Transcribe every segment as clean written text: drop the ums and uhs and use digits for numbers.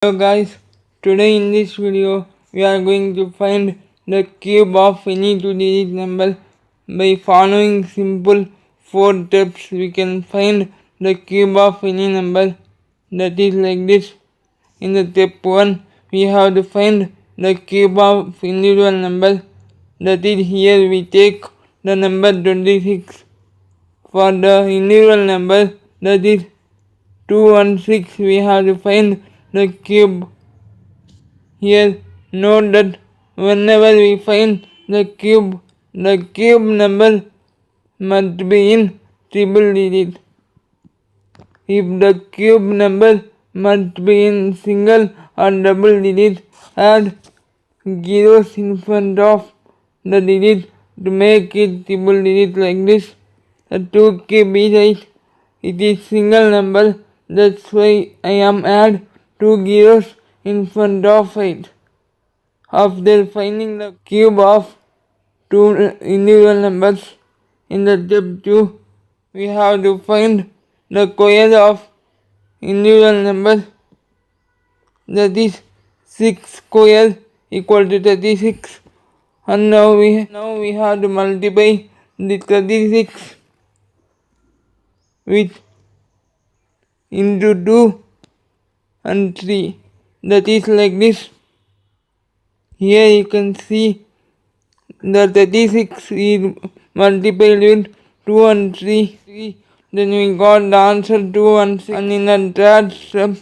Hello guys, today in this video we are going to find the cube of any two-digit number. By following simple 4 steps we can find the cube of any number, that is like this. In the step 1 we have to find the cube of individual number, that is here we take the number 26. For the individual number, that is 216, we have to find the cube. Here note that whenever we find the cube number must be in triple digit. If the cube number must be in single or double digit, add zeros in front of the digit to make it triple digit like this. The 2 cube is 8. It is single number, that's why I am add 2 zeros in front of 8. After finding the cube of 2 individual numbers, in the step 2 we have to find the square of individual numbers, that is 6 square equal to 36, and now we have to multiply the 36 with into 2 and 3, that is like this. Here you can see the 36 is multiplied with 2 and 3. Then we got the answer 2 and 6. And in the third step,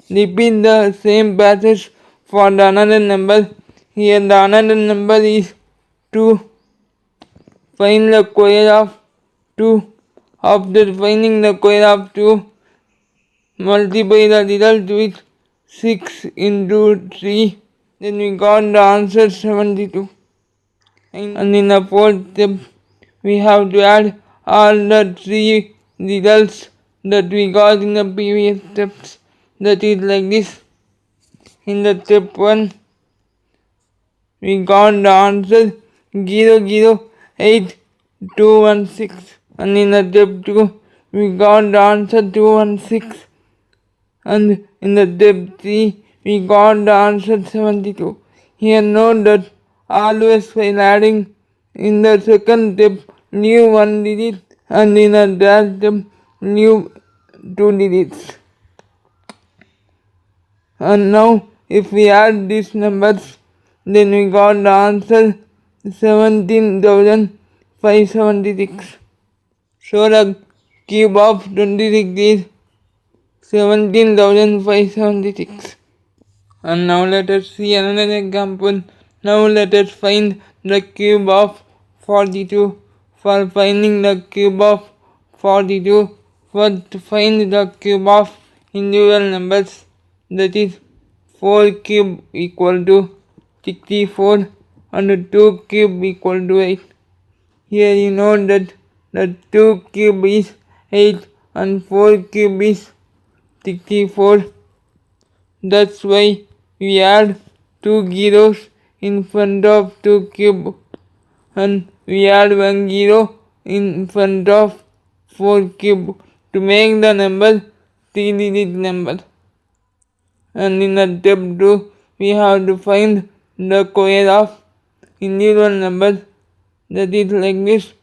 repeat the same passage for the another number. Here the another number is 2. Find the square of 2. After finding the square of 2, multiply the result with 6 into 3. Then we got the answer 72. And in the fourth step, we have to add all the 3 results that we got in the previous steps. That is like this. In the step 1, we got the answer 008,216. And in the step 2, we got the answer 216. And in the step 3, we got the answer 72. Here note that always while adding in the second step leave 1 digit, and in the third step leave 2 digits. And now if we add these numbers, then we got the answer 17,576. So the cube of 26 is 17,576. And now let us see another example. Now let us find the cube of 42. For finding the cube of 42, first find the cube of individual numbers, that is 4 cube equal to 64 and 2 cube equal to 8. Here you know that the 2 cube is 8 and 4 cube is 64. That's why we add 2 zeros in front of 2 cube, and we add 1 zero in front of 4 cube to make the number 3-digit number. And in the step 2, we have to find the square of individual numbers, that is like this.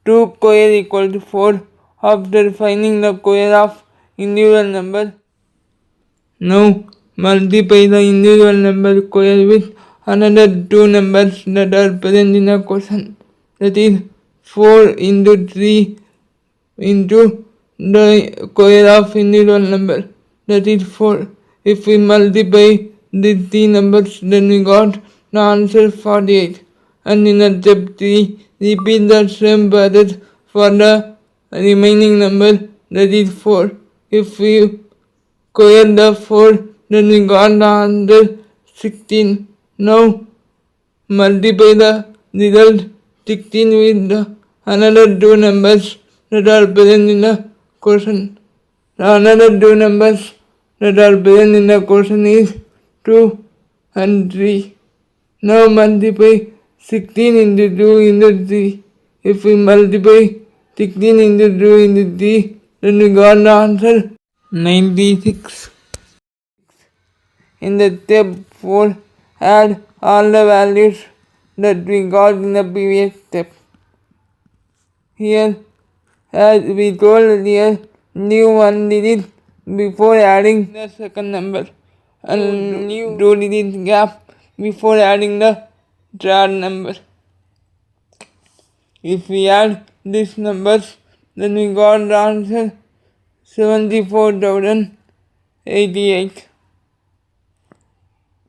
2 square equal to 4. After finding the square of individual number, now multiply the individual number square with another 2 numbers that are present in the question, that is 4 into 3 into the square of individual number, that is 4. If we multiply these 3 numbers, then we got the answer 48. And in the step 3, repeat the same process for the remaining number, that is 4. If we square the 4, then we got the answer 16. Now multiply the result 16 with the another 2 numbers that are present in the question. The another 2 numbers that are present in the question is 2 and 3. Now multiply 16 into 2 into 3. If we multiply 16 into 2 into 3, then we got the answer 96. in the step 4, add all the values that we got in the previous step. Here, as we told earlier, leave one digit before adding the second number and leave 2 digit gap before adding the third number. If we add these numbers, then we got the answer 74,088.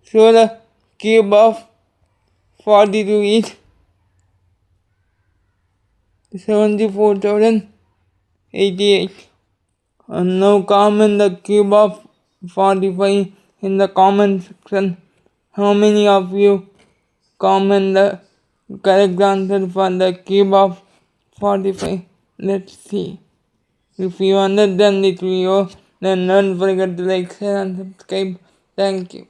So the cube of 42 is 74,088. And now comment the cube of 45 in the comment section. How many of you comment the correct answer for the cube of 45? Let's see. If you understand this video, then don't forget to like, share and subscribe. Thank you.